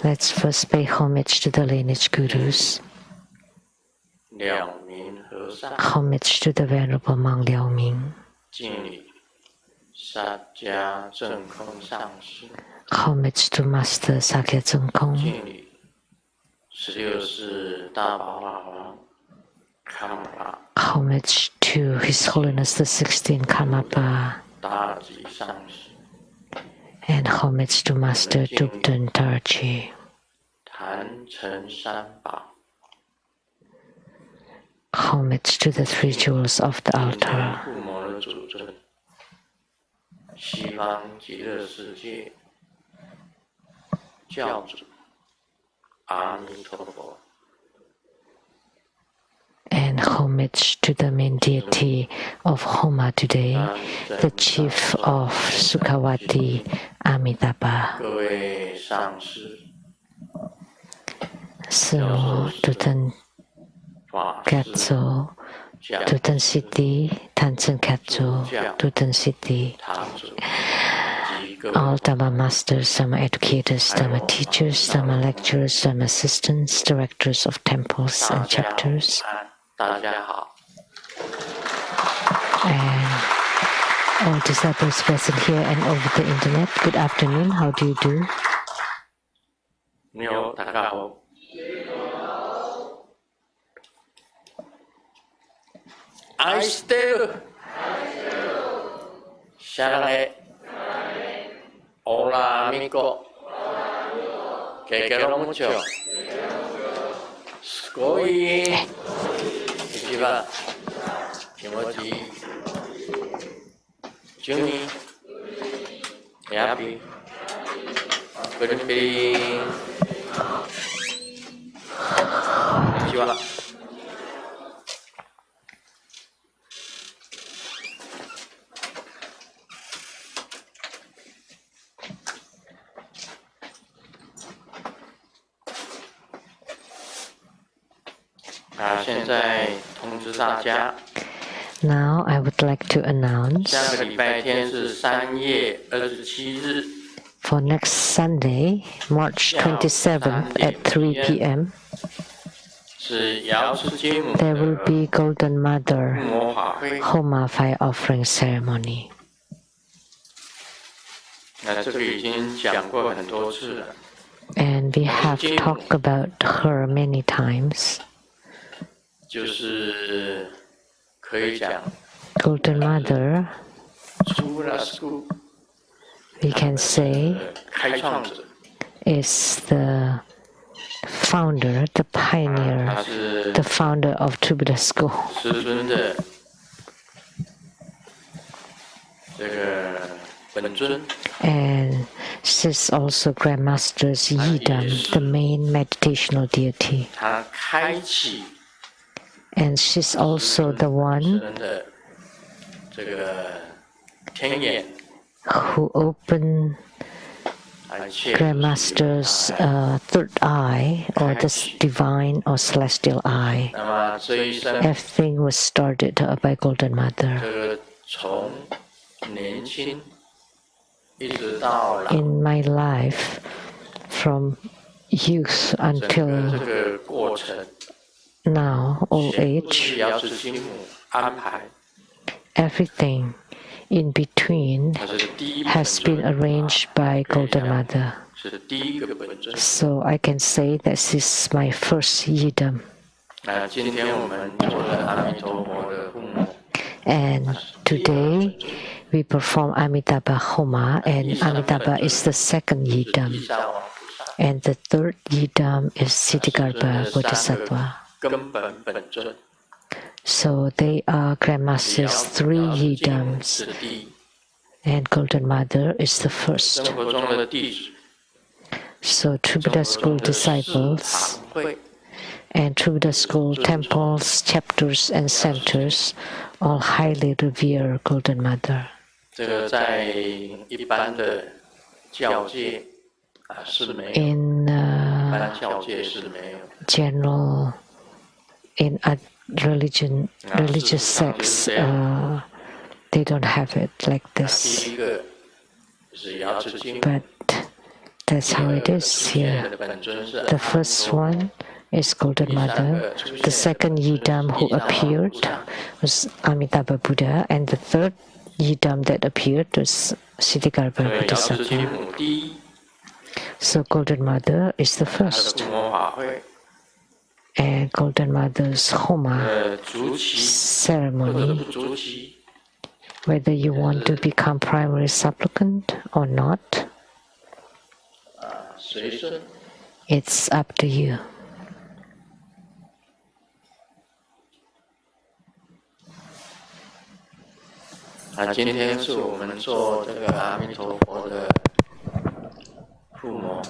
Let's first pay homage to the lineage gurus. Homage to the Venerable monk Liao Ming. Homage to Master Sakya Zeng Kong. Homage to His Holiness the 16th Karmapa. And homage to Master Dubden Tarji. Homage to the three jewels of the altar. And homage to the main deity of Homa today, the chief of Sukhavati, Amitabha. So, Tutan Katso, Tutan Siti, Tansen Katso, Tutan Siti. All Dhamma masters, Dhamma educators, Dhamma teachers, Dhamma lecturers, Dhamma assistants, directors of temples and chapters. And all disciples present here and over the internet, good afternoon, how do you do? I still Share Hola amigo Que quiero mucho Sugoi Ichiban Kimochi Juni Happy Good feeling Ichiban Now I would like to announce for next Sunday, March 27th at 3 p.m. there will be Golden Mother Homa fire offering ceremony. And we have talked about her many times. Golden Mother, we can say, is the founder, the pioneer, the founder of Buddha school. And she's also Grandmaster's Yidam, the main meditational deity. And she's also the one who opened Grandmaster's third eye, or the divine or celestial eye. Everything was started by Golden Mother. In my life, from youth until now, old age, everything in between has been arranged by Golden Mother. So I can say that this is my first Yidam. And today we perform Amitabha Homa, and Amitabha is the second Yidam. And the third Yidam is Siddhigarbha Bodhisattva. So they are Grandmaster's three Yidams, and Golden Mother is the first. So True Buddha School disciples and True Buddha School temples, chapters, and centers all highly revere Golden Mother. In general, in a religious sects, they don't have it like this. 就是瑶池金母。 But that's how it is here. The first one is Golden Mother. The second Yidam who appeared was Amitabha Buddha, and the third Yidam that appeared was Siddhikarma 对，瑶池金 Bodhisattva. 母第一， So Golden Mother is the 她的 first, 护摩法会 and Golden Mother's Homa 足期或者 ceremony, 不足期， whether you want to become primary supplicant or not, 随顺。 it's up to you. 今天是我们做这个阿弥陀佛的护摩。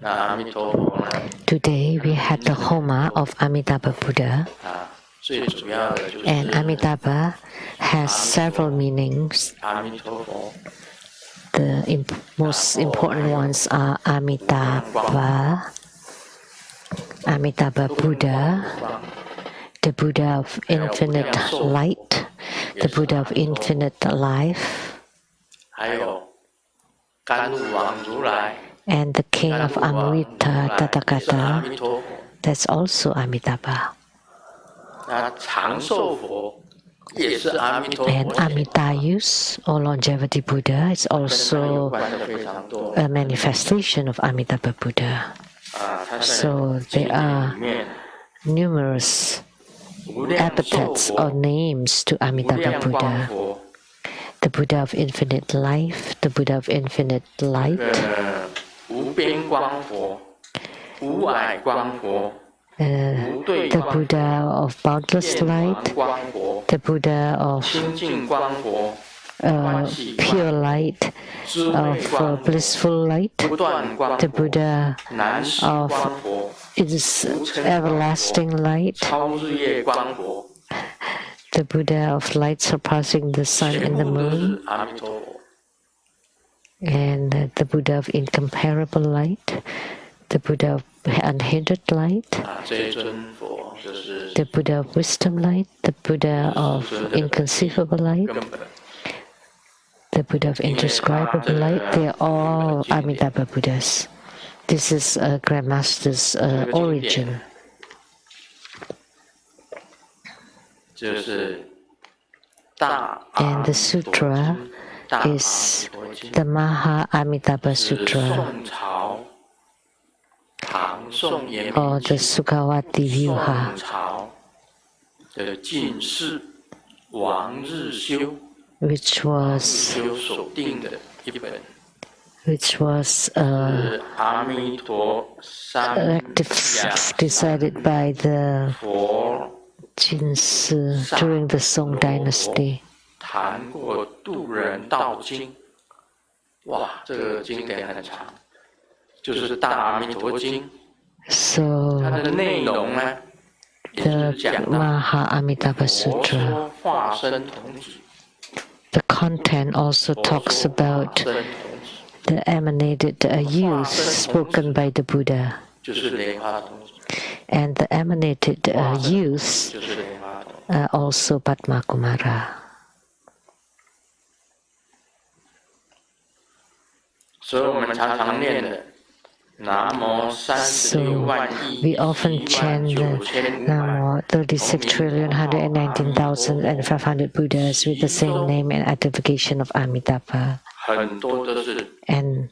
那阿弥陀佛呢？ Today we had the Homa of Amitabha Buddha, 最主要的就是 and Amitabha has several meanings. 阿弥陀佛， The most important ones are Amitabha, Amitabha Buddha, the Buddha of infinite light, the Buddha of infinite life, 还有甘露王如来， and the King of Amrita 也是阿 Tathagata, 弥陀佛。 that's also Amitabha. 那长寿佛也是阿弥陀 And 佛。 Amitayus, or longevity Buddha, is 跟他有 also 关的非常多。 a manifestation of Amitabha Buddha. 他 So 在经 there 典 are 里面， numerous 无量寿 epithets 佛 or、names to 无 Amitabha 量光 Buddha. 佛、 The Buddha of infinite life, the Buddha of infinite light, 无边光佛、无碍光佛、 the 无对光佛、 Buddha of boundless 见王 light, 光佛、 the Buddha of 清净光佛、欢喜光 pure light, 智慧 of 光佛、 blissful light, 不断光 the 佛、 Buddha 难识 of 光佛、 is everlasting light, 超日夜光佛， the Buddha of light surpassing the sun 全 and the 部都 moon, 是阿弥陀佛。 and the Buddha of incomparable light, the Buddha of unhindered light, 这一尊佛就是 the Buddha of wisdom light, the Buddha of inconceivable light, 根本。 the Buddha of indescribable light, they are all Amitabha Buddhas. This is Grandmaster's origin. 就是大 And the sutra 大阿弥 is 陀经 the Maha Amitabha 是 Sutra, 宋朝唐宋延 or 明 the 期 Sukhavati 宋 Vyuha, 朝的进士王日修 which 日 was 修所定的一本， 是阿弥陀三藐 decided by the 佛 Jinsi during the Song Dynasty. 谈过渡人道经。哇，这个经典很长，就是大阿弥陀经。 So 它的内容呢，也就 the 是讲到 Maha Amitabha 佛 Sutra, 说化身童子， the content also 佛 talks 说化 about 身童子 the emanated youth spoken by the Buddha. 就是莲花童子， And the emanated youth 就是莲花童子。 also Padma Kumara. 所以我们常常念的南无36万亿 We often chant the Namo 36,119,500 Buddhas with the same name and identification of Amitabha. 很多都是 And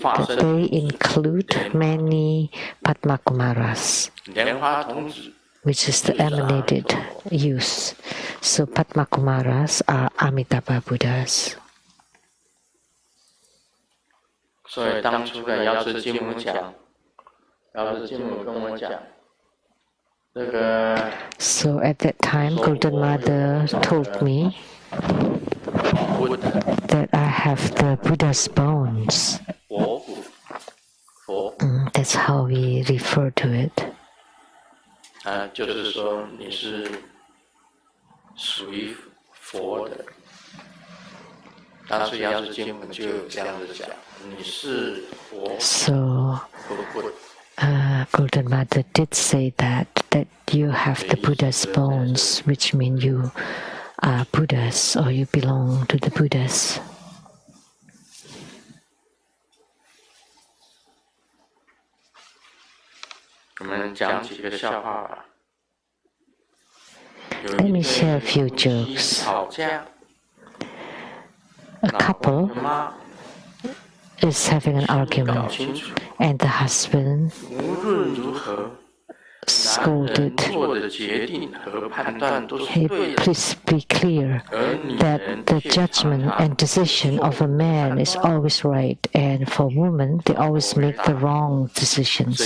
化身 they include many Padma Kumaras, 莲花童子， which is the emanated youth. So Padma Kumaras are Amitabha Buddhas. 所以当初的瑶池金母讲，瑶池金母跟我讲，这个 So at that time, Golden Mother told me 佛的 that I have the Buddha's bones. 佛骨，佛， That's how we refer to it. 就是说你是属于佛的。当时瑶池金母就有这样子讲，你是佛， So 佛骨。 Golden Mother did say that you have the Buddha's bones, which mean you are Buddhas or you belong to the Buddhas. 我们讲几个笑话吧。 Let me share a few jokes. A couple is having an argument, and the husband scolded, "Hey, please be clear that the judgment and decision of a man is always right, and for women, they always make the wrong decisions."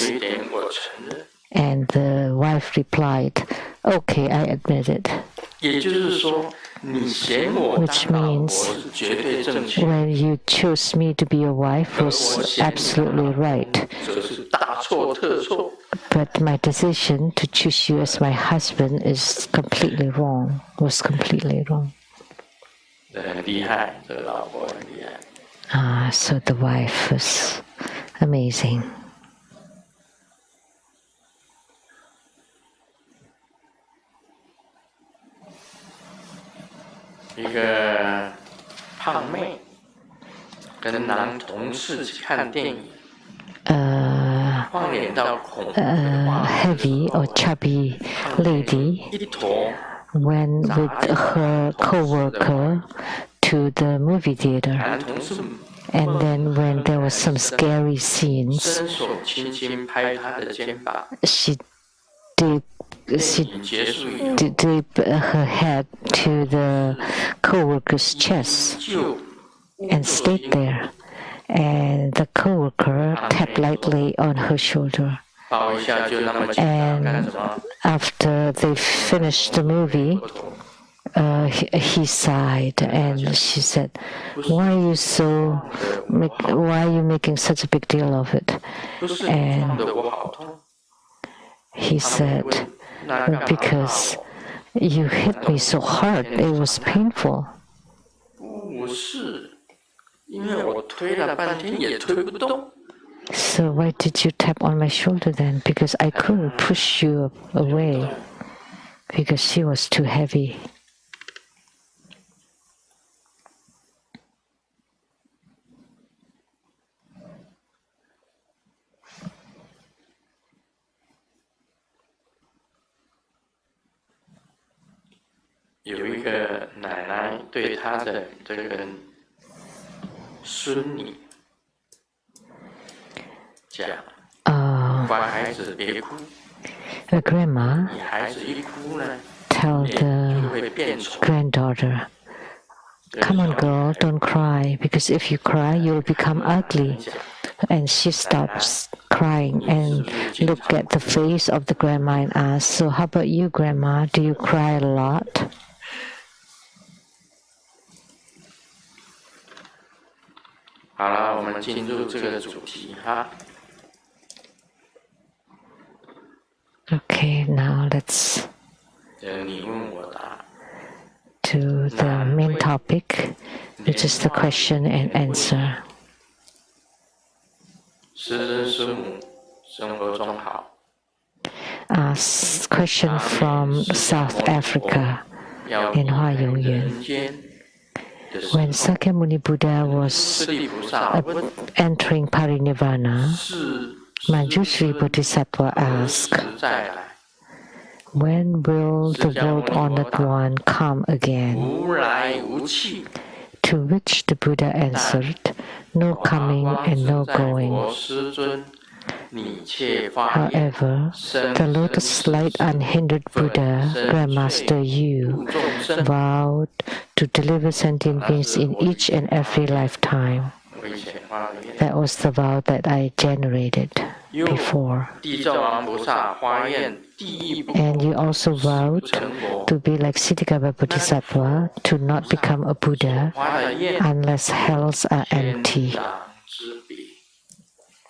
And the wife replied, "Okay, I admit it." Which means when you chose me to be your wife was absolutely right. But my decision to choose you as my husband is completely wrong, was completely wrong. So the wife was amazing. 一个胖妹跟男同事去看电影，换脸到恐怖的画面 heavy or chubby lady 一坨 went with her co-worker to the movie theater. 男同事 And then when there was some scary scenes, 伸手轻轻拍她的肩膀， she dipped 结束以后 her head to the co-worker's chest 就 and stayed there. And the co-worker tapped lightly on her shoulder. 抱一下就那么紧张干 And 什么？ after they finished the movie, he sighed and she said, "Why are you making such a big deal of it?" 不是你撞的我好痛。 He said, "Because you hit me so hard, it was painful." 不是，因为我推了半天也推不动。 So why did you tap on my shoulder then? Because I couldn't push you away because she was too heavy. 有一个奶奶对她的这个孙女讲：“乖孩子，别哭。 A grandma 你孩子一哭呢， told 就 the 会变丑。 granddaughter, "Come on, girl, don't cry, because if you cry, you'll become ugly." And she stops crying and looked at the face of the grandma and asked, "So how about you, grandma? Do you cry a lot?" 好了，我们进入这个主题哈。 Okay, now let's 你问我答。 to the main topic, which is the question and answer. 师尊师母生活中好。 Question from South Africa 要 in 花永园。 人间的时 When 候， Sakyamuni Buddha was 释利菩萨问 entering Parinirvana, 是 Manjushri Bodhisattva 何 asked, 时再来？ "When will the world-honored one come again?" 无来无去， To which the Buddha answered, "No coming 华 and no 自在 going." 佛师尊，你切发愿， However, 生 the lotus light unhindered Buddha, Grandmaster Yu, 度众生。 vowed to deliver sentient beings in each and every lifetime. 我以前发的愿， That was the vow that I generated 又 before. 地藏王菩萨发愿，第一步 And you also vowed 成佛， to be like Siddhikapa Bodhisattva, to not become a Buddha 发的愿 unless hells are 天 empty. 壤之别。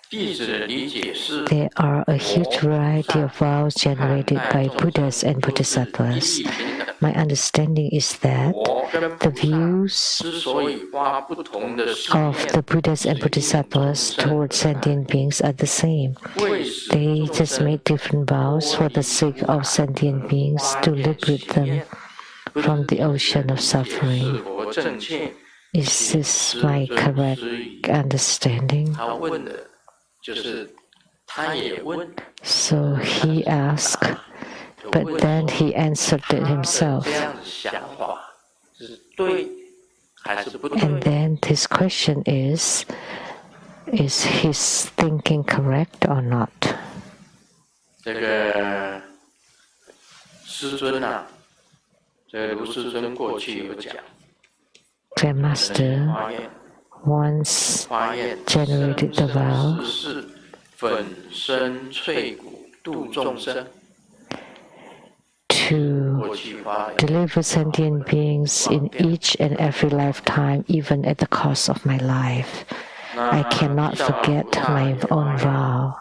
弟子的理解是， There are a huge variety of vows generated by Buddhas and 都是 Bodhisattvas. 一平等。 My understanding is that 我跟 the 菩萨 views 之所以发不同的誓 of the 愿， Buddhas and Bodhisattvas towards sentient beings are the same. 为使 They 众 just 生 made different vows for the sake of sentient beings to liberate them from the ocean of 是 suffering. 否正确？ Is this my correct understanding? 他问的就是他也问， So he asked, but then he answered it 这 himself. 样的想法是对还是不 And 对？ then his question is his thinking correct or not? 这个师尊啊，这个卢师尊过去有讲， Grandmaster 发愿 once 发愿 generated the vow 世世粉身碎骨度众生， to 过去发愿。 deliver sentient beings in each and every lifetime, even at the cost of my life. I cannot forget my own vow.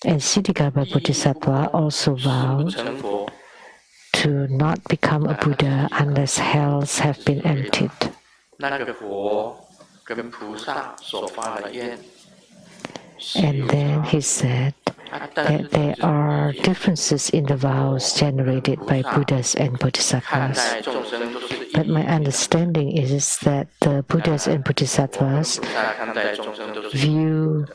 And Siddhikarbha Bodhisattva also 誓不 vowed 成佛， to not become a Buddha unless hells have been emptied. 那个佛跟菩萨所发的愿， And then he said that there are differences in the vows generated by Buddhas and 看 Bodhisattvas. 待众生都是一 But my 体的， understanding is that the Buddhas and 佛跟 Bodhisattvas 菩萨看待众生都是一体的。 view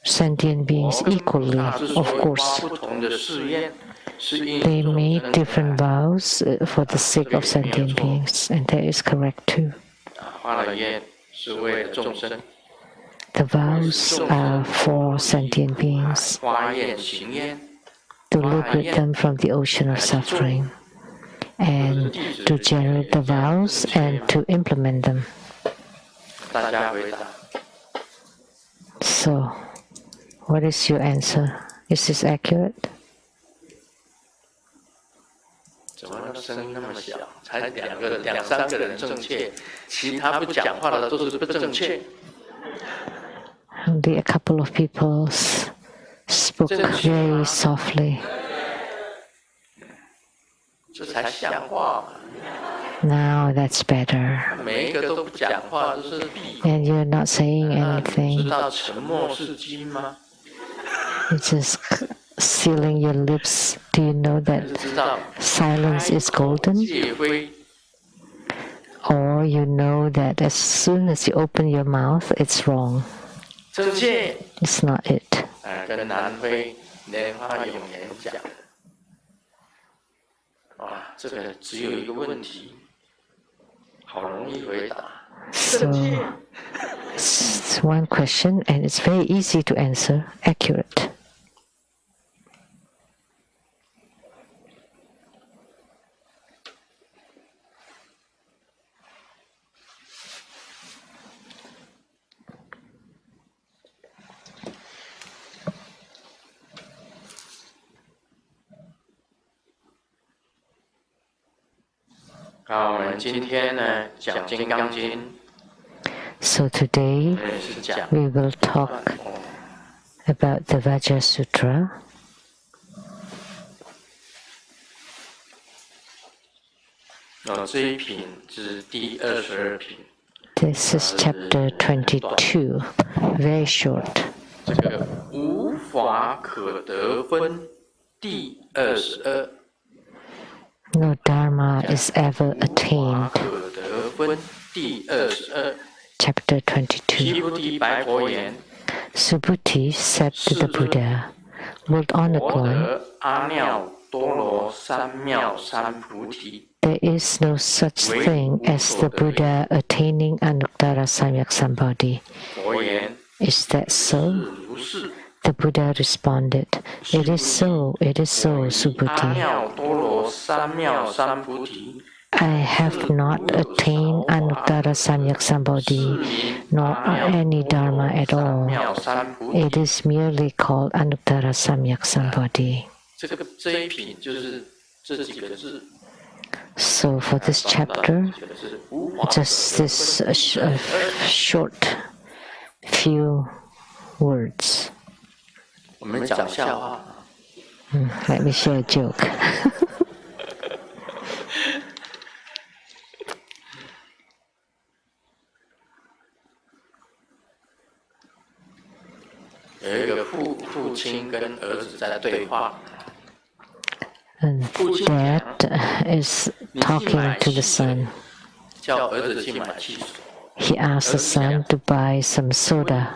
sentient beings 佛跟 equally, 菩萨之 of 所以发 course. 不同的誓愿，是因 They 众 made 生 different vows for the sake of sentient beings, and that is correct too. 发了愿是为了众生， The vows are for sentient beings 发愿行愿， to liberate them from the ocean of suffering, and to generate the vows and to implement them. 大家回答。 So, what is your answer? Is this accurate? 怎么声音那么小？才两三个人正确，其他不讲话的都是不正确。 Only a couple of people spoke very softly. 这才像话嘛！ Now that's better. 每一个都不讲话，都是闭口。 And you're not saying 知 anything. 道沉默是金吗？ You're just sealing your lips. Do you know 还 that 是知道 silence is golden? 戒非 Or you know that as soon as you open your mouth, it's wrong. 正确？ It's not it. 跟南非莲花永年讲，哇，这个只有一个问题，好容易回答。 So, it's one question, and it's very easy to answer. Accurate. .好，我们今天呢讲《金刚经》， So today 是讲 we will talk about the Vajra Sutra. 这一品是第22品， This is chapter 22, very short. 这个无法可得分第22。 No dharma is ever 无法 attained. 可得分第22。 Chapter 22. 须菩提白佛言： Subhuti said to the Buddha, World honored 佛 one, 得阿耨多罗三藐三菩提。 there is no such thing as the Buddha attaining Anuttara Samyak Sambodhi. 佛言： Is that 是 so? 如是。 The Buddha responded, It is so, it is so, 阿 Subhuti. 耨多罗三藐三菩提。 I have not attained Anuttara Samyak Sambodhi, nor any dharma at all. 三藐三菩提 It is merely called Anuttara Samyak Sambodhi. 这一品就是这几个字。 So for this chapter, 这个是无法 just this short few words. 我们讲笑话。 Let me share a joke. 有一个父亲跟儿子在对话， And dad is talking to the son. 叫儿子去买汽水， He asked the son to buy some soda.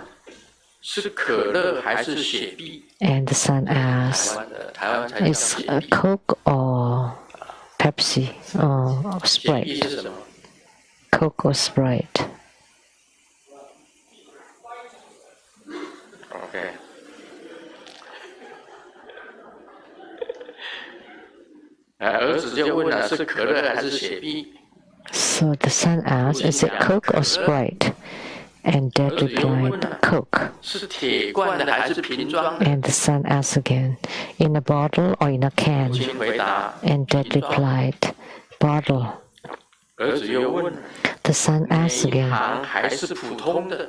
是可乐还是雪碧？ And the son 台 asked, 湾的台湾才叫 is 雪 a 碧。 Coke or Pepsi or 雪碧 Sprite? 是什么？ Coke or Sprite? OK， 儿子就问了，是可乐还是雪碧？ So the son asked, is it Coke or Sprite? And dad replied, Coke. 是铁罐的还是瓶装的？ And the son asked again, in a bottle or in a 父 can? 亲回答， And dad 瓶装。 replied, bottle. 儿子又问， The son 每 asked 一 again, 行还是普通的？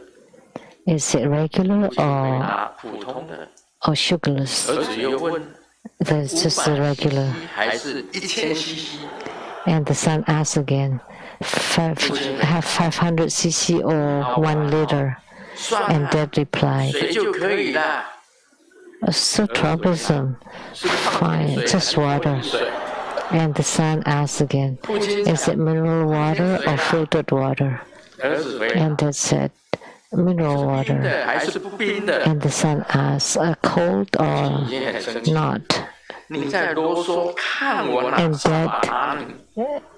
is it regular 父亲回 or 答，普通的。 sugarless? 儿子又问， That's just the 500 regular. cc 还是1000 cc？ And the son asked again, have 500 cc or 1 liter? 算 And 了， dad replied, 水就可以了。 so troublesome. 是矿泉 Fine, 水 just 还是玻璃 water. 水？ And the son asked again, 父亲 is it 讲， mineral water or filtered water? 儿子回答 And dad said, mineral 冰 water. 的还是不冰的？ And the son asked, cold 已 or 经很生气。 not? 你在啰嗦，看我拿 And 扫 dad 把。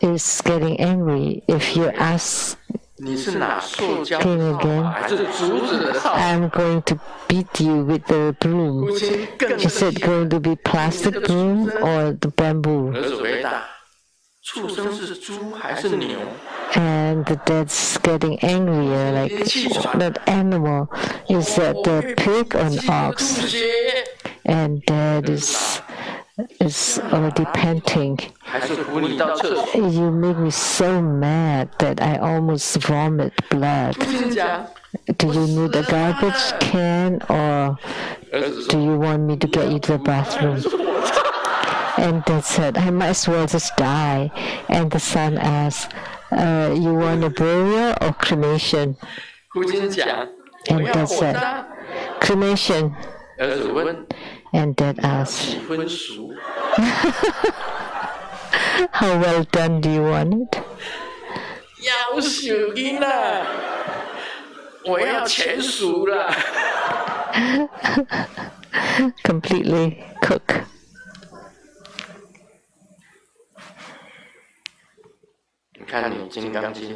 is getting angry if you ask 你是拿塑胶 him 扫 again. 把还是竹子的扫把？ I'm going to beat you with the 父 broom. 亲更 Is 生 it 气。 going to be plastic broom or the bamboo? 儿子回答：畜生是猪还是牛？ And the dad's getting angrier, like that animal. Is that the pig or an 吐 ox? 血， And dad is already panting. 还是扶你到厕所？ You make me so mad that I almost vomit blood. 父亲讲， Do you need a garbage can or 儿子 do 说 you want me to get you to the bathroom? And dad said, I might as well just die. And the son asked, you want a burial or cremation? 父亲讲，我 And 要 dad 火 said, 葬。 cremation. 儿子问， And dad asked, 几分熟？ how well done do you want it? 要死你了！我要全熟了。 Completely cook. 你看你《金刚经》，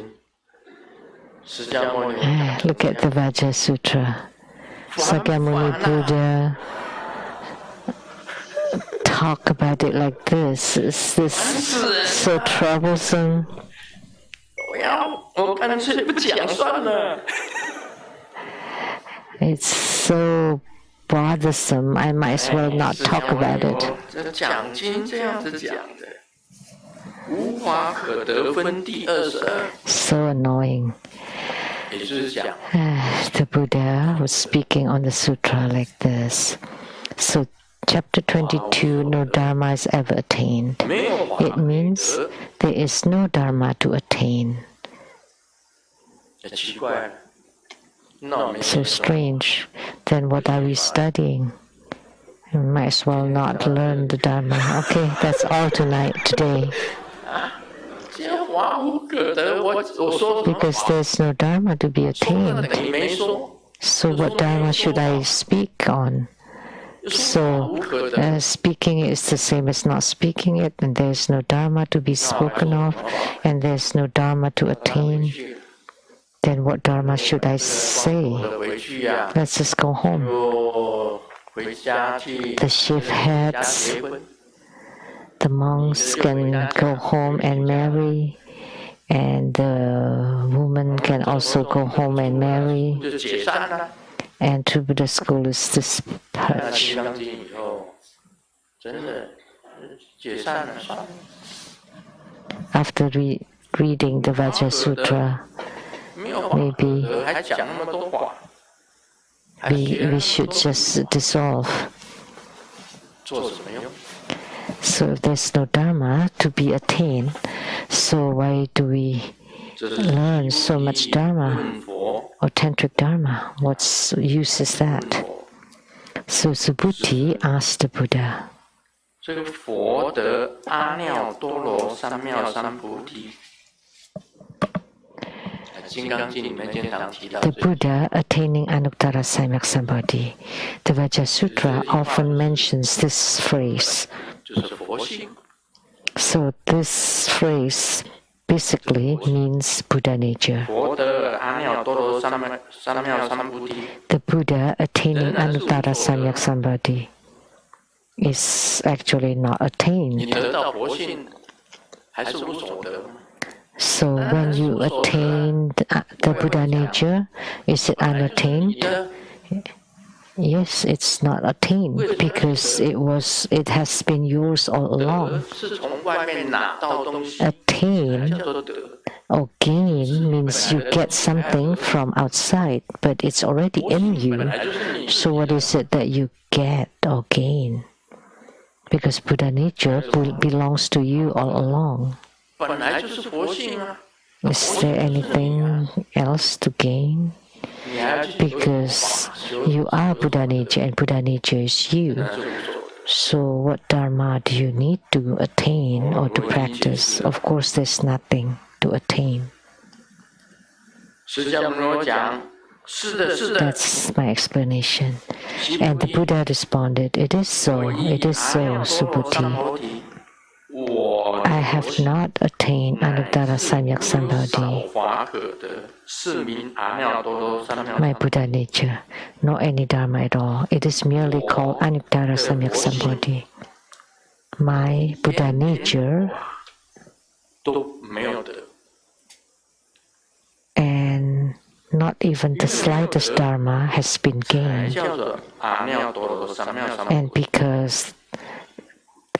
释迦牟尼 Look at the Vajra Sutra. Sakyamuni Buddha talk about it like this. Is this so troublesome? 我干脆不讲算了。 It's so bothersome. I might as well not talk about it. 这讲经这样子讲的，无法可得分第22， So annoying. 也就是讲， The Buddha was speaking on the sutra like this. So chapter 22, no dharma is ever attained. 没有法 It means 得， there is no dharma to attain. 也奇怪了。那我们 So strange. Then what are we studying? We might as well not learn the dharma. Okay, that's all today. 这法无可得，我说 Because there's no dharma to be 说了 attained. 等于没说， So what dharma should I speak on? 说法 So 无可得。 speaking is the same as not speaking it, and there's no dharma to be spoken of, and there's no dharma to attain. Then what dharma should I say? 回去呀， Let's just go home. 就回家去 The chief 家 heads, 结婚。 the monks can go home and marry, and the woman can also go home and marry, 就解散了。 and to the school is 看了《 dispatched. 金刚经》以后，真的解散了，算了。 After reading the Vajra Sutra, 没有法 maybe 可得，还讲那么多话，还 we 学那 we 么 should 多， just dissolve. 做什么用？ So if there's no dharma to be attained, so why do we 这是 learn so much dharma 问佛， or tantric dharma? What use is 问 that? 佛， So Subhuti asked the Buddha, 这个佛得阿耨多罗三藐三菩提。金刚经里面经常提到 The Buddha attaining Anuttara Samyak Sambodhi. The Vajra Sutra often mentions this phrase. 就是佛性。 So this phrase basically means Buddha nature. 佛得阿耨多罗三藐三菩提。 The Buddha attaining Anuttara Samyak Sambodhi is actually not 你 attained. 得到佛性，还是无所得？ So when you attain the Buddha nature, is it unattained? Yes, it's not attained because it has been yours all 得 along. 是从外面拿到东西， Attain 叫做得。 or gain means you get something from outside, but it's already in you. So what is it that you get or gain? Because Buddha nature belongs to you all along. 本来就是佛性啊。 Is there anything else to gain? 你还要去 Because you are Buddha nature and Buddha nature is you. So what dharma do you need to attain or to practice? Of course, there's nothing to attain. 释迦牟尼佛讲，是的，是的。 That's my explanation. And the Buddha responded, it is so, Subhuti. I have not attained Anuttara Samyak Sambodhi, 华可得，是名阿耨多罗三藐 my Buddha nature, nor any Dharma at all. It is merely called Anuttara Samyak Sambodhi. My Buddha nature 都没有得。 and not even the slightest Dharma has been 才 gained. 叫做阿耨多罗三藐三菩 And 提。 because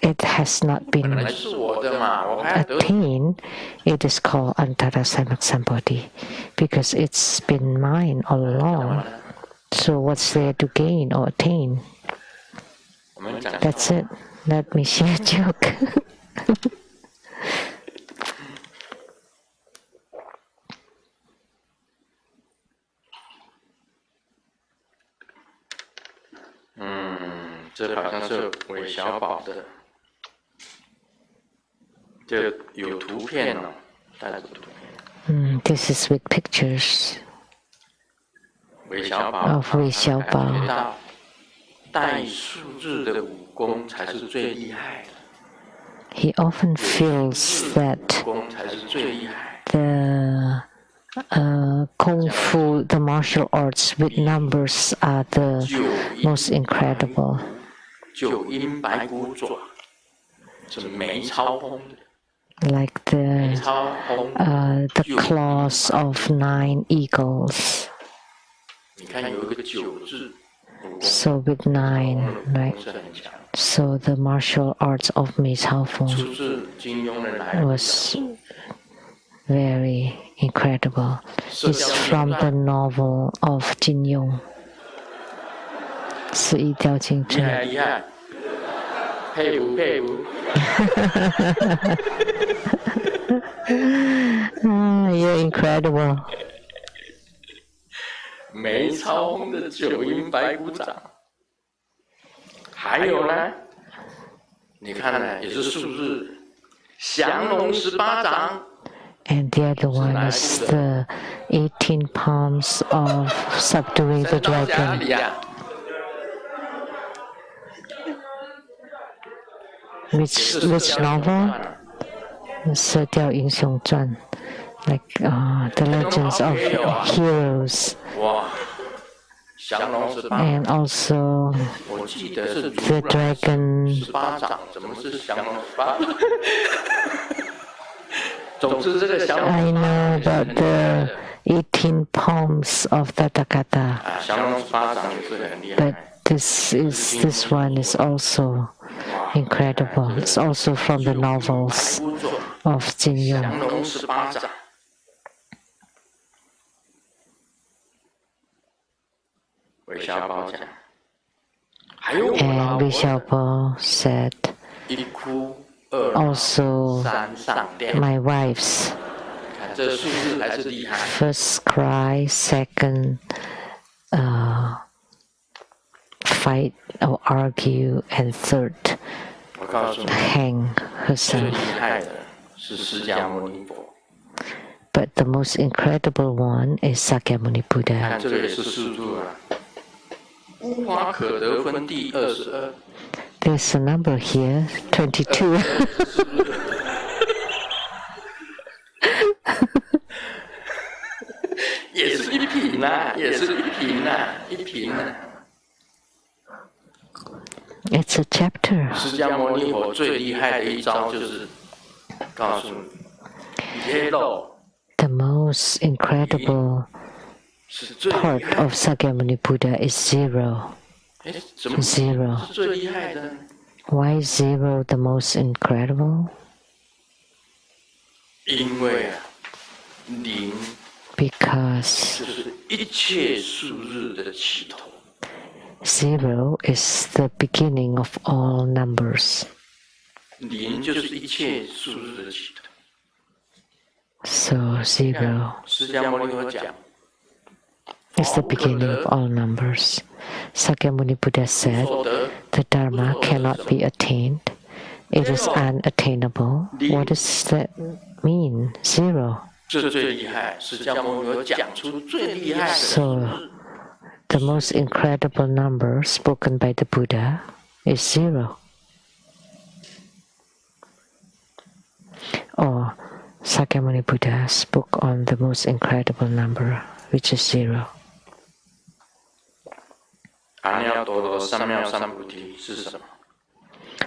it has not 本 been 来是我的嘛，我还要得。 attained, it is called Antara Samyak Sambodhi because it's been mine all along. So what's there to gain or attain? 我们讲 That's it. Let me share a joke. 这好像是韦小宝的，这有图片哦，带着图片。 This is with pictures 韦小宝 of 韦小宝感觉到带数字的武功才是最厉害的， He often feels that 武功才是最厉害。 the Kung Fu, the martial arts with numbers are the most incredible. 九阴白骨爪是没超风的， Like the 超风 the claws of 9 eagles. 你看有一个九字，武功 So with 9, right? 是很强。 So the martial arts of Mei Chao 出 Feng 自金庸的哪一 was very incredible. It's from the novel of Jin Yong. 十一雕金厉针。害厉害，佩服佩服。 You're incredible. 没超风的九阴白骨掌，还有呢，你看呢，也是数字，降龙18掌。 And the other one is the 18 palms of subduing the 神刀侠 dragon. 里啊， Which novel? 射雕英雄传. Like the legends of heroes. 哇，降龙18， And also 我记得是 the dragon. 18掌，怎么是降龙18？总之，这个降龙 I know about the 18 palms of Tathagata. 啊，降龙18掌也是很厉 But 害。 this one is also incredible. It's also from the novels 白骨爪， of Jin 降 Yong. 龙18掌。韦小宝讲，还有我 And 老 Wei 婆 Xiaobo said 一哭二闹 also 三上吊。 my wives 看这数字还是厉害。 first cry, second fight or argue, and third 我告诉你， hang 最 herself. 厉害的是释迦牟尼佛。 But the most incredible one is Sakyamuni 看 Buddha. 这个也是数字啊，无法可得分第22。 There's a number here, 22. 也是一瓶啊，也是一瓶啊，一瓶啊。 It's a chapter. 释迦牟尼佛最厉害的一招就是告诉你，耶漏 The most incredible 是最厉 part 害的。 of Sakyamuni Buddha is zero. 哎，怎么 Zero. 是最厉害的呢？ Why is zero the most incredible? 因为啊，零 Because 就是一切数日的起头。 zero is the beginning of all numbers. 零就是一切数日的起头。 So zero 释迦牟尼佛讲， is the beginning of all numbers. Sakyamuni Buddha said, 所得 the Dharma cannot be attained. It is unattainable. What does that mean? Zero. 这最厉害。释迦牟尼佛讲出最厉害的数 So 日。 the most incredible number spoken by the Buddha is zero. Or Sakyamuni Buddha spoke on the most incredible number, which is zero. 阿耨多罗三藐三菩提是什么？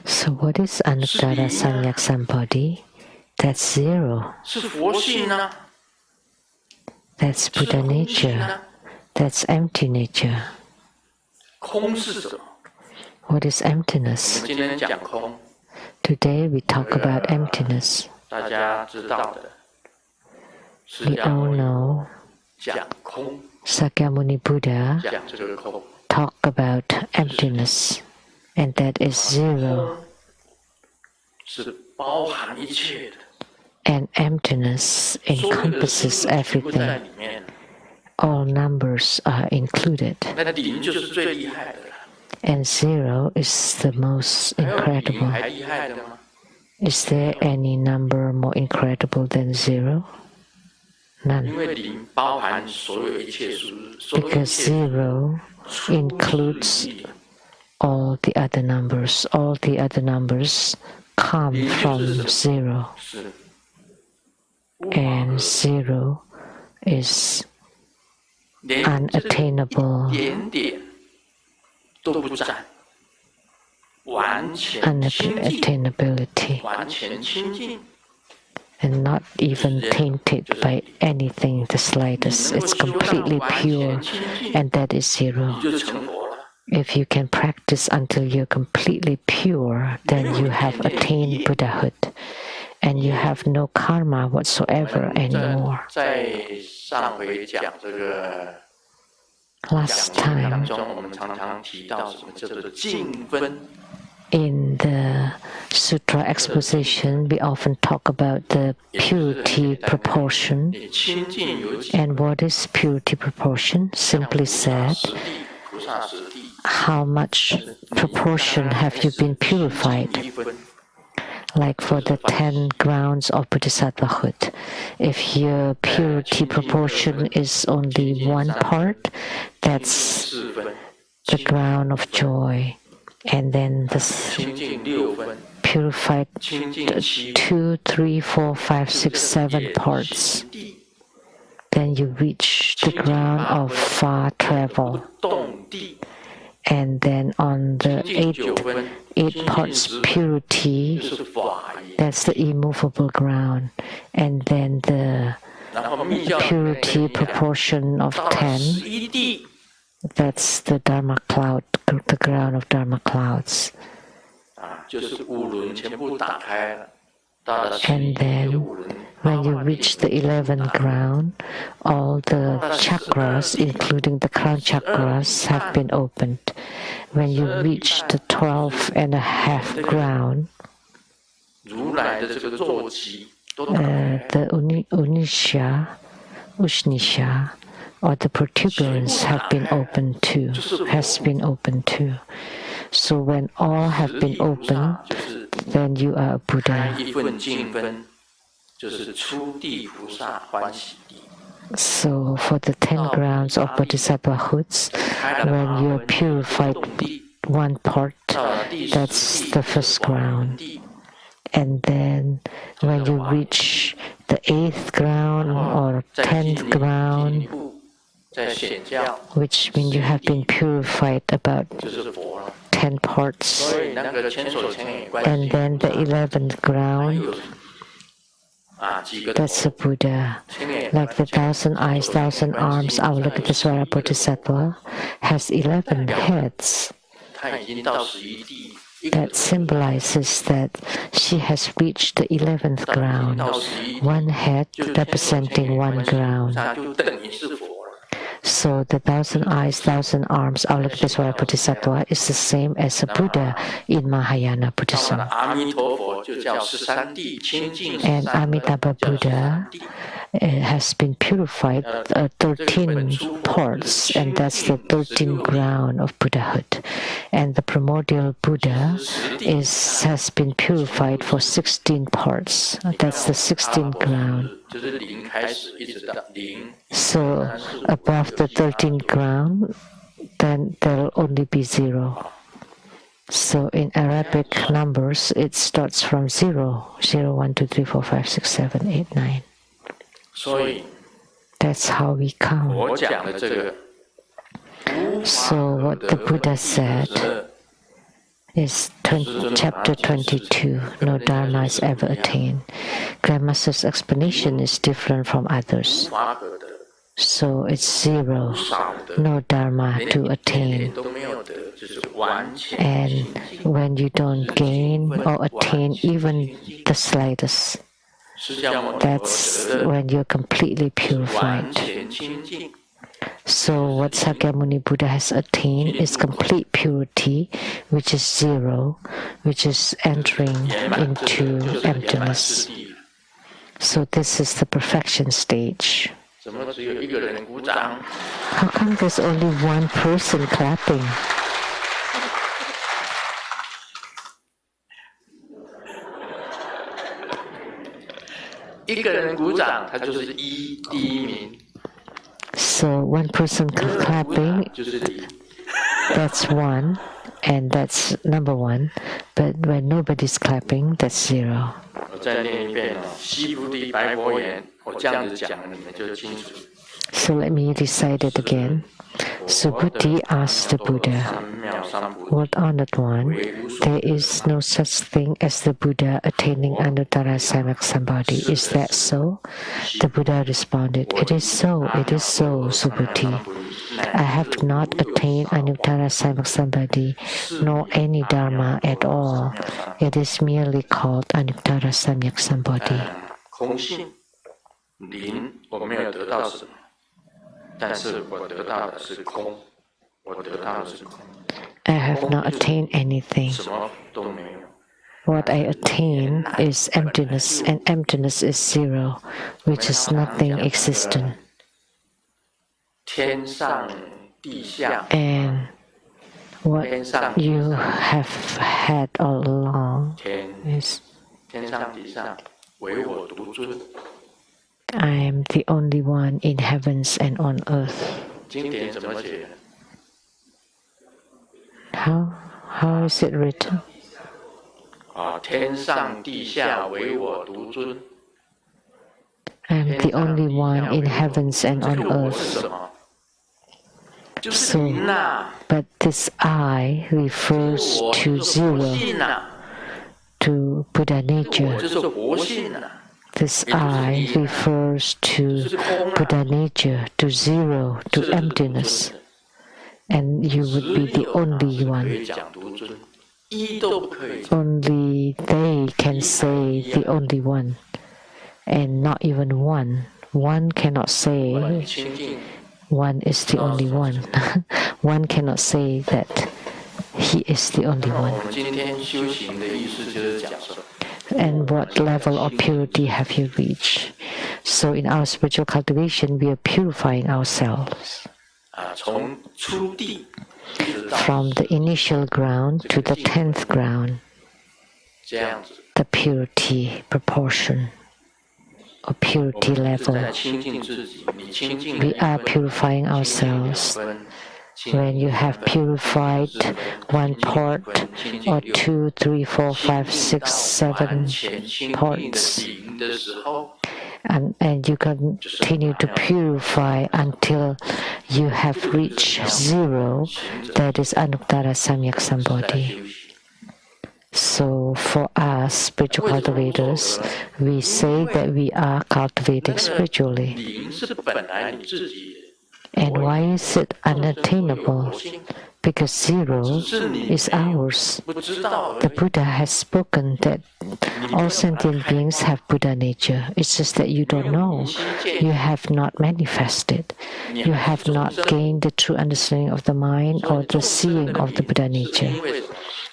So what is Anuttara Samyak Sambodhi? That's zero. 是佛性啊， That's 是 Buddha 空性 nature. 啊。 That's empty nature. 空是什么？ What is 我 emptiness? 们今天讲空， Today we talk about emptiness. 大家知道的，释 We 迦牟 all 尼 know 讲空， Sakyamuni Buddha 讲这个空， talk about emptiness, and that is zero. 是包含一切的， And emptiness 所有的数 encompasses 全部在 everything. 里面。 All numbers are included. 那零就是最厉害的了， And zero is the most 还有零 incredible. 还厉害的吗？ Is there any number more incredible than zero? 因 None. 为零包含所有一切数，所有一 Because 切 zero 出 includes 自于 all the other numbers. All the other numbers come from zero. 是无法 And zero is 连 unattainable, 一点点都不占，完全清净， unattainability, 完全清净。 and not even tainted by anything the slightest. It's completely pure, and that is 你 zero. 就成佛了。 If you can practice until you're completely pure, then you have attained Buddhahood, and you have no karma whatsoever anymore. 在上回讲这个 Last 讲经当 time, 中，我们常常提到什么叫做净分。 in the Sutra exposition, we often talk about the purity proportion. 你清净有几 And what is purity proportion? Simply said, 菩萨实地， how much proportion have you been purified? 一分 Like for the 10 grounds of Bodhisattvahood. If your purity proportion is only one part, that's 四分， the ground of joy. And then the 清净六分， purified 清净七分， 2, 3, 4, 5, 6, 7 parts. 地 Then you reach the ground of far 不 travel. 动地， And then on the 清净九分， eight parts 就 purity, 是法也。 that's the immovable ground. And then the 然后密教 purity proportion of 到了 10, 11地， that's the Dharma cloud, the ground of Dharma clouds. 就是五轮全部打开了，到了 And 11 then 五轮， when you reach the 11th ground, all the chakras, including the crown chakras, have been opened. When you reach the 12 and a half ground, 如来的这个坐骑都打开， the Ushnisha, or the protuberance have been opened too, has been opened too. So when all have been 菩萨 opened, 就是 then you are a 开 Buddha. 一份净分，就是初地菩萨欢喜地。 So for the 10 grounds of bodhisattvahoods, when you are purified one part, that's the first ground. And then when you reach the 8th ground or 10th ground, 在显教， which means you have been purified about 就是佛了。 10 parts. 所以那个千手千眼观世 And 音 then the 11th ground, 几个 that's a Buddha. 千眼 Like the 1,000 eyes, 1,000 arms, Avalokitesvara Bodhisattva has 11 heads. 他已经到11地。 That symbolizes that she has reached the 11th ground, one head representing one ground. 就等于是佛了。 So the 1,000 eyes, 1,000 arms, Avalokitesvara Bodhisattva is the same as a Buddha in Mahayana 到 Buddhism. 了阿弥陀佛就叫13地，清净 And 13 Amitabha 叫 Buddha 13地。 has been purified 13 parts, and that's the 13th ground of Buddhahood. And the primordial Buddha has been purified for 16 parts. That's the 16th ground. 就是零开始一直到零。 So above the 13th ground, then there will only be 0. So in Arabic numbers, it starts from 0. 0, 1, 2, 3, 4, 5, 6, 7, 8, 9. 所以 That's how we count. 我讲的这个， So what the Buddha said is chapter 22, no dharma is ever attained. Grandmaster's explanation is different from others. 无法可得， So it's 0, 少得， no dharma 连 to 一点 attain. 都没有得，就是完全 And 清净。 when you don't gain or attain even the slightest, 释迦牟尼佛 that's 得的 when you're completely 完 purified. 全清净。 So what Sakyamuni Buddha has attained is complete purity, which is 0, which is entering 圆满，这 into 就是圆满 emptiness. 之地。 So this is the perfection stage. 怎么只有一个人鼓掌？ How come there's only one person clapping? 一个人鼓掌，他就是第一名。 So one person clapping, 就是零。 that's 1, and that's number 1. But when nobody's clapping, that's 0. 我再念一遍哦，西菩提白佛言，我这样子讲，你们就清楚。 So let me recite it again. Subhuti asked the Buddha, 三藐三菩提， What honored one, there is no such thing as the Buddha attaining Anuttara Samyak-sambodhi. Is that so? The Buddha responded, It is so, Subhuti. I have not attained Anuttara Samyak-sambodhi, nor any Dharma at all. It is merely called Anuttara Samyak-sambodhi. 空性零，我没有得到什么，但是我得到的是空，我得到的是空， I have not attained anything. 什么都没有。 What I attain is emptiness, and emptiness is 0, which is nothing existent. 天上地下， And what you have had all along 天 is 天上地上，唯我独尊。 I am the only one in heavens and on earth. 经典怎么解？ How is it written? 啊，天上地下，唯我独尊。 I am the only one in heavens and 这 on 个我是 earth. 什么？就是零呐， But this I refers 我 to 就是活 0, 性呐， to Buddha 我 nature. 就是活性呐。 This I refers to Buddha nature, to 0, to emptiness. And you would be the only 可 one. 以讲独尊，一都不可以。 Only they can say the only one, and not even one. One cannot say 清净 one is the only one. One cannot say that he is the only 我 one. 们今天修行的意思就是讲说， And what level of purity have you reached? So in our spiritual cultivation, we are purifying ourselves 从初地一直到 from the initial ground to the 10th ground. 这样子。 the purity proportion or purity 我们是 level. 在清净自己，你清净 We 了 are 1分， purifying 清净2 ourselves. 分， When you have purified one part or 2, 3, 4, 5, 6, 7 parts, and you continue to purify until you have reached 0, that is Anuttara Samyak Sambodhi. So for us spiritual cultivators, we say that we are cultivating spiritually. 灵是本来你自己的， And why is it unattainable? Because 0 is ours. 不知道而 The 已。 Buddha has spoken that all sentient beings have Buddha nature. It's just that you don't know. You have not manifested. You have not gained the true understanding of the mind or the seeing of the Buddha nature.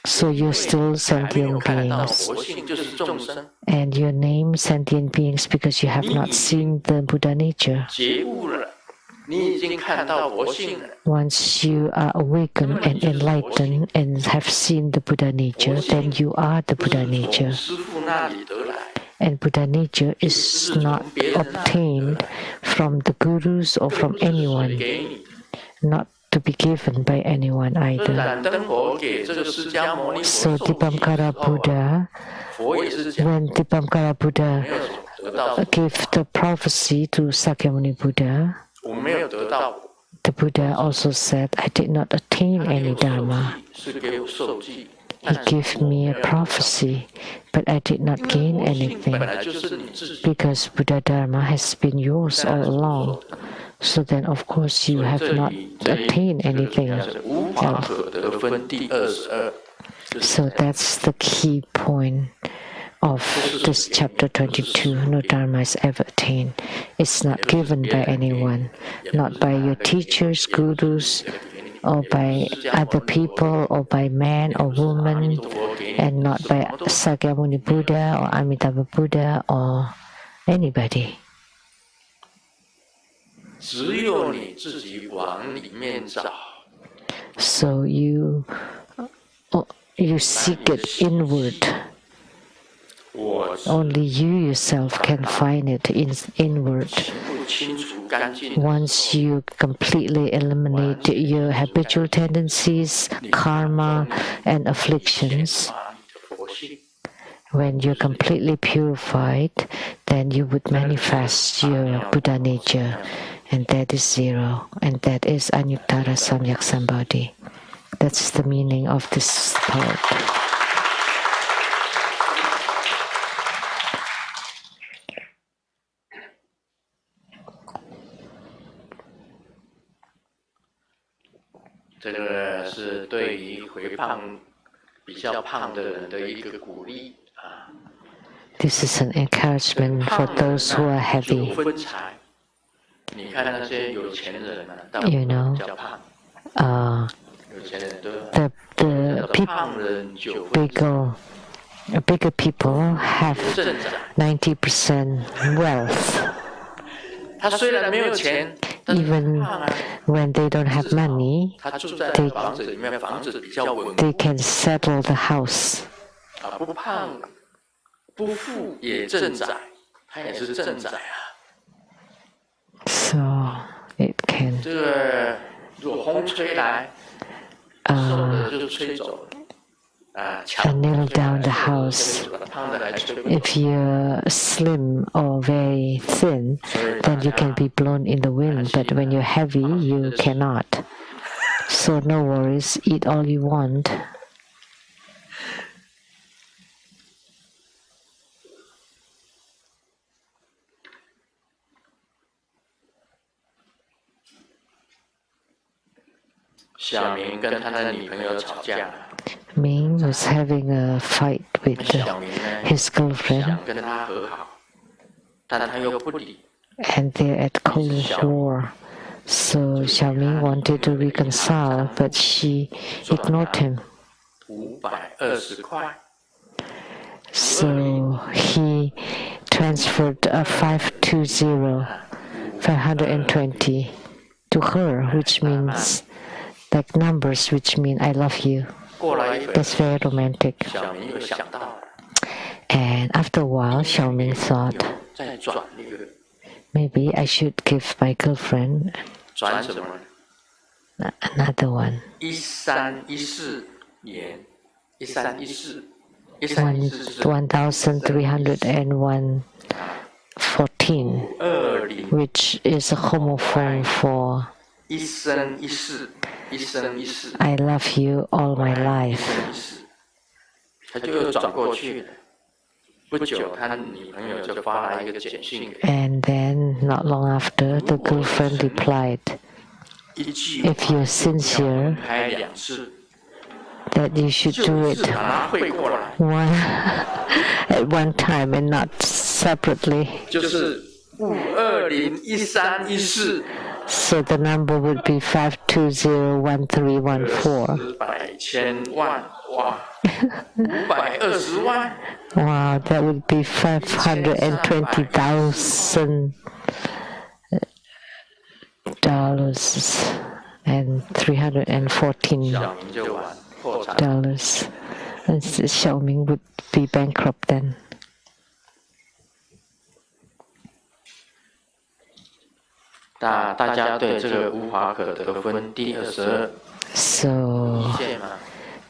So you're still 还没有 sentient 看到 beings. 活性就是众生， And you name sentient beings because you have not seen the Buddha nature. 觉悟了，你已经看到活性了。 Once you are awakened and enlightened and have seen the Buddha nature, then you are the 不 Buddha 是从 nature. 师父那里得来， And Buddha nature is not obtained from the gurus or from 更不是谁 anyone, 给你。 not to be given by anyone 所以 either. 燃灯佛给这个释迦牟尼 So 佛受记的时 Dipamkara 候啊， Buddha, 佛也是讲 when Dipamkara 没 Buddha 有得到， gave the prophecy to Sakyamuni Buddha, 我没有得到， the Buddha also said, I did not attain 他给 any 我受 Dharma. 记是给我受记， He 但是 gave 我 me 没 a 有得到。 prophecy, but I did not 因 gain 为活性 anything 本来就是你自己， because Buddha Dharma has been yours all along. So then, of course, you 所以 have 这 not 里 attained 这个 anything 叫做无法 else. 可得分第22，就是 So that's the key point of this chapter 22. No Dharma is ever attained. It's not given by anyone, not by your teachers, gurus, or by other people, or by man or woman, and not by Sakyamuni Buddha or Amitabha Buddha or anybody. 只有你自己往里面找， So you seek it inward. 我 Only you yourself can find it inward. 全部清除干净。 Once you completely eliminate your habitual tendencies, karma, and afflictions, 把你的佛性 when you're completely purified, then you would manifest your Buddha nature, and that is 0, and that is Anuttara Samyak Sambodhi. That's the meaning of this part. “这个是对于肥胖比较胖的人的一个鼓励啊。 This is an encouragement for 胖人 those who are 有 heavy. 分财，你看那些有钱人呢，大部 You 分 know, 比较胖， 有钱人都 the people 胖人9分 bigger people have 正宅。 90% wealth. 他虽然没有钱，但是 Even 胖啊， when they don't have money, 他住在房子里面，房子比较稳 they 固 can settle the house. 啊，不胖不富也正宅，他也是正宅啊。 So it can 这个如果风吹来，瘦的就吹走了。 nail down the house. If you're slim or very thin, then you can be blown in the wind. But when you're heavy, you cannot. So no worries, eat all you want. 小明跟他的女朋友吵架， Ming was having a fight with 小明呢 his girlfriend, 想跟他和好，但他又不理。 and they're at close war. So Xiaoming wanted to reconcile, but she ignored him. 520块， So he transferred 520 to her, which means like numbers, which mean I love you. 过了1分， That's very romantic. 小明又想到了， And after a while, Xiaoming thought, 再转一个， maybe I should give my girlfriend 转什么？ another one. 1314年，1314，1314 1301 14, 20 which is a homophone for 一生一世，一生一世， I love you all my 一 life. 生一世，他就又转过去了。不久，他女朋友就发来一个简讯给他， And then, not long after, the girlfriend replied, 一句 if you're 要 sincere, 分开2次， that you should 就 do 是 it 把它汇过来， one at one time and not separately. 就是5201314， So the number would be 5201314. 百千万，哇，520万。 Wow, that would be 520,000 dollars and 314小明就完破产。 dollars. And Xiaoming would be bankrupt then. 大家对这个无法可得分第22 So, 意见吗？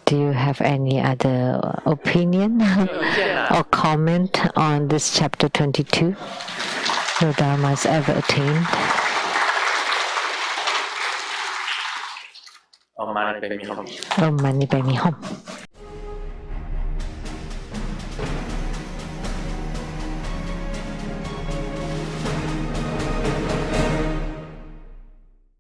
do you have any other opinion 有意见啊？ or comment on this chapter 22? No Dharma is ever attained. 我们来北米后。 Om Mani Padme Hum.